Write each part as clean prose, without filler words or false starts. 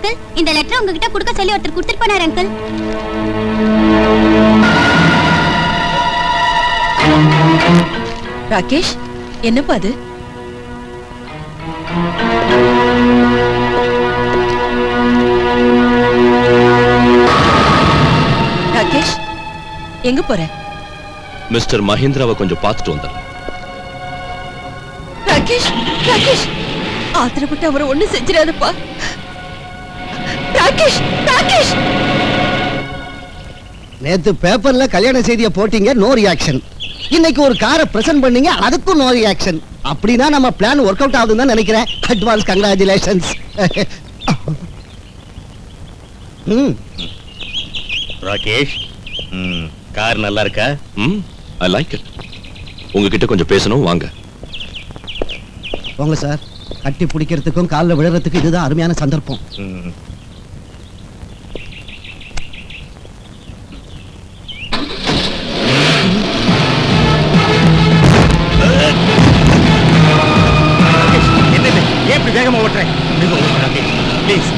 Uncle, இந்த letter உங்ககிட்ட கொடுக்க சொல்லி ஒருத்தர் கொடுத்துட்டு போனார் அங்கிள். ராகேஷ், என்னப்பா அது? ராகேஷ், எங்க போற? மிஸ்டர் மஹேந்திராவை கொஞ்சம் பார்த்துட்டு வந்தார். ராகேஷ், ராகேஷ், ஆத்திரப்பட்டு அவரை ஒண்ணு செஞ்சிடாதப்பா. ராகேஷ், ராகேஷ். நேத்து பேப்பர்ல கல்யாண செய்தியை போட்டீங்க, நோ ரியாக்ஷன். இன்னைக்கு ஒரு காரை பிரசன்ட் பண்ணீங்க, அதுக்கும் நோ ரியாக்ஷன். அப்படின்னா நம்ம பிளான் ஒர்க் அவுட் ஆகுதுன்னு தான் நினைக்கிறேன். Advance congratulations. ராகேஷ், கார் நல்லா இருக்கா? I like it. உங்ககிட்ட கொஞ்சம் பேசணும், வாங்க. வாங்க சார். கட்டி பிடிக்கிறதுக்கும் காலில் விழுறதுக்கும் இதுதான் அருமையான சந்தர்ப்பம். எப்படி வேகமா ஓட்டுறேன்? ப்ளீஸ்.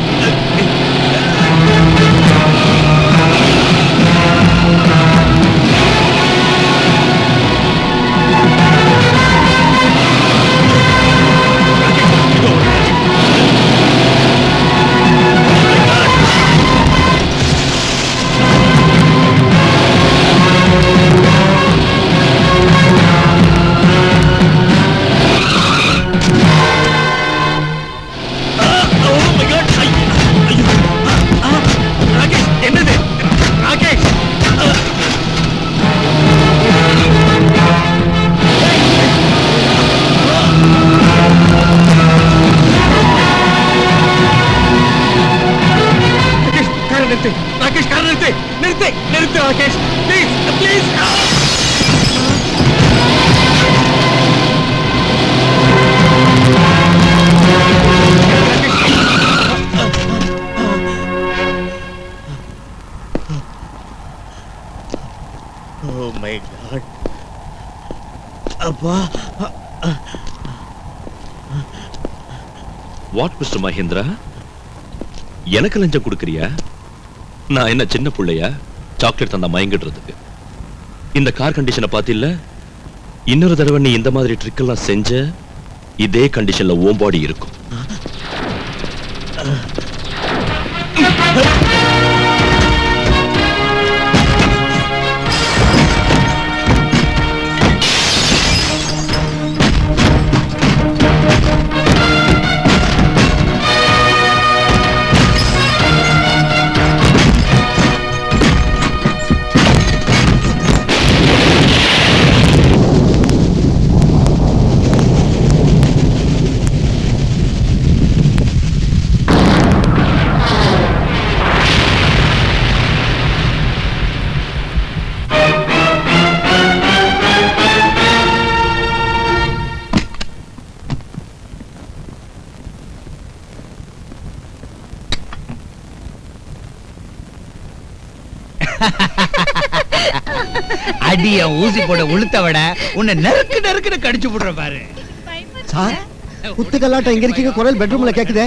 வாட் மிஸ்டர் மஹேந்திரா, எனக்கு லஞ்சம் கொடுக்கறியா? நான் என்ன சின்ன பிள்ளையா சாக்லேட் தந்தா மயங்கிடுறதுக்கு? இந்த கார் கண்டிஷனை பார்த்தில்ல, இன்னொரு தடவை நீ இந்த மாதிரி ட்ரிக் எல்லாம் செஞ்ச இதே கண்டிஷன்ல ஓம் பாடி இருக்கும். அடிய ஊசி போட உளுத்த விட உன்னை நெருக்கு நெருக்குன்னு கடிச்சு போடுற பாரு. சார், குத்துக்கல்லாட்டம் இங்க இருக்கீங்க, குரல் பெட்ரூம்ல கேக்குதே.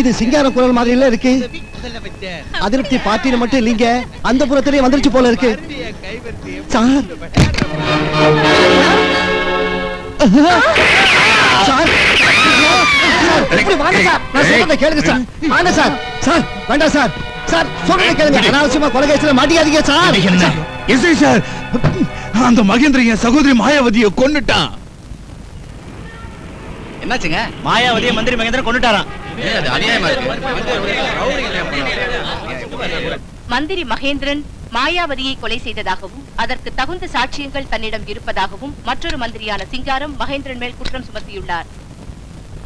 இது சிங்காரம் குரல் மாதிரி இல்ல இருக்கு. அதிருப்தி பார்ட்டியில மட்டும் இல்லீங்க, அந்த புறத்திலேயே வந்துருச்சு போல இருக்கு. சார், சார், இப்படி வாங்க சார். நான் சொல்றதை கேளுங்க சார். வாங்க சார். சார், வேண்டாம் சார். சார், சொல்றதை கேளுங்க. அனாவசியமா கொலை கேஸ்ல மாட்டிக்காதீங்க சார். எஸ்ஐ சார், அந்த மகேந்திரன் என் சகோதரி மாயாவதியை கொன்னுட்டான். என்னாச்சுங்க? மாயாவதியை மந்திரி மகேந்திரன் கொன்னுட்டாராம். மந்திரி மகேந்திரன் மாயாவதியை கொலை செய்ததாகவும் அதற்கு தகுந்த சாட்சியங்கள் தன்னிடம் இருப்பதாகவும் மற்றொரு மந்திரியான சிங்காரம் மகேந்திரன் மேல் குற்றம் சுமத்தியுள்ளார்.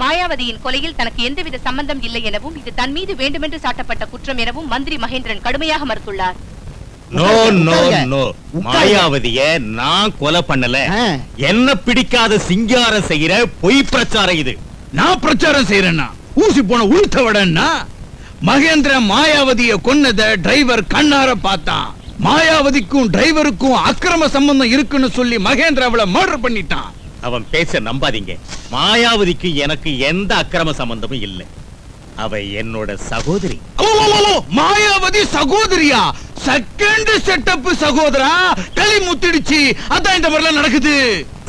மாயாவதியின் கொலையில் தனக்கு எந்தவித சம்பந்தம் இல்லை எனவும் இது தன் மீது வேண்டுமென்று சாட்டப்பட்ட குற்றம் எனவும் மந்திரி மகேந்திரன் கடுமையாக மறுத்துள்ளார். நோ நோ நோ, மாயாவதிய நான் கொலை பண்ணல. என்ன பிடிக்காத சிங்காரம் செய்யற பொய் பிரச்சாரம் இது. நான் பிரச்சாரம் செய்யறேன்னா ஊசி போன உளுத்த விடன்னா? மகேந்திரன் மாயாவதியை கொன்னத டிரைவர் கண்ணார பார்த்தான். மாயாவதிக்கும் டிரைவருக்கும் அக்கிரம சம்பந்தம் இருக்குன்னு சொல்லி மகேந்திர அவளை மர்டர் பண்ணிட்டான். அவன் பேச நம்பாதீங்க. மாயாவதிக்கு எனக்கு எந்த அக்கிரம சம்பந்தமும் இல்லை. அவ என்னோட சகோதரி. மாயாவதி சகோதரியா? செகண்ட் செட்டப் சகோதரா? களி முத்திடுச்சு. அதான் இந்த மாதிரிலாம் நடக்குது.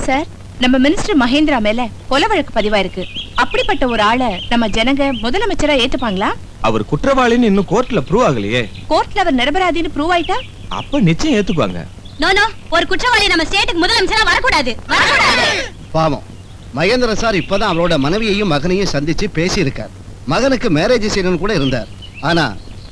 சார், நம்ம மினிஸ்டர் மகேந்திரா மேல கொலை வழக்கு பதிவாயிருக்கு. அப்படிப்பட்ட ஒரு ஆளை நம்ம ஜனங்க முதலமைச்சரா ஏத்துப்பாங்களா? அவர் குற்றவாளின்னு இன்னும் கோர்ட்ல ப்ரூவ் ஆகலையே. கோர்ட்ல அவர் நிரபராதின்னு ப்ரூவ் ஆயிட்டா அப்ப நிச்சயம் ஏத்துக்குவாங்க. நோ, ஒரு குற்றவாளி நம்ம ஸ்டேட்டுக்கு முதலமைச்சரா வரக்கூடாது. பாவம் மகேந்திர சார் இப்பதான் அவரோட மனைவியையும் மகனையும் சந்திச்சு பேசி இருக்கார். மகனுக்கு மேரேஜ் செய்யணும்னு கூட இருந்தார். ஆனா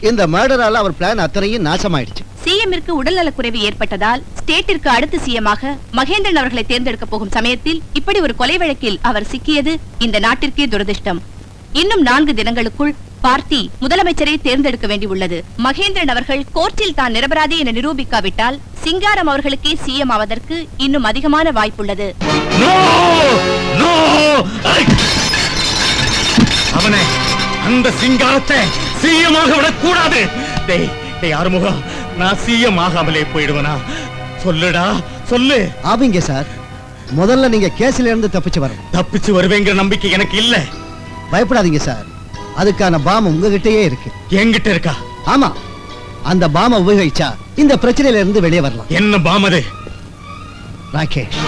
இந்த மர்டரால அவர் பிளான் அத்தனையும் நாசமாயிடுச்சு. சிஎம்மிற்கு உடல்நலக்குறைவு ஏற்பட்டதால் ஸ்டேட்டிற்கு அடுத்த சிஎம்மாக மகேந்திரன் அவர்களை தேர்ந்தெடுக்க போகும் சமயத்தில் இப்படி ஒரு கொலை வழக்கில் அவர் சிக்கியது இந்த நாட்டிற்கே துரதிர்ஷ்டம். இன்னும் 4 தினங்களுக்குள் பார்ட்டி முதலமைச்சரை தேர்ந்தெடுக்க வேண்டியுள்ளது. மகேந்திரன் அவர்கள் கோர்ட்டில் தான் நிரபராதி என நிரூபிக்காவிட்டால் சிங்காரம் அவர்களுக்கே சிஎம் ஆவதற்கு இன்னும் அதிகமான வாய்ப்புள்ளது. அவனை அந்த சிங்காரத்தை சிஎமாக விடக்கூடாது. ஆறுமுகம், நான் சிஎம் ஆகாமலே போயிடுவனா? சொல்லுடா, சொல்லு. ஆவீங்க சார். முதல்ல நீங்க கேஸ்ல இருந்து தப்பிச்சு வரணும். தப்பிச்சு வருவேங்கிற நம்பிக்கை எனக்கு இல்ல. பயப்படாதீங்க சார். அதுக்கான பாம் உங்ககிட்டயே இருக்கு. என்கிட்ட இருக்கா? ஆமா, அந்த பாம உபயோகிச்சா இந்த பிரச்சனையில இருந்து வெளியே வரலாம். என்ன பாம் அது? ராகேஷ்.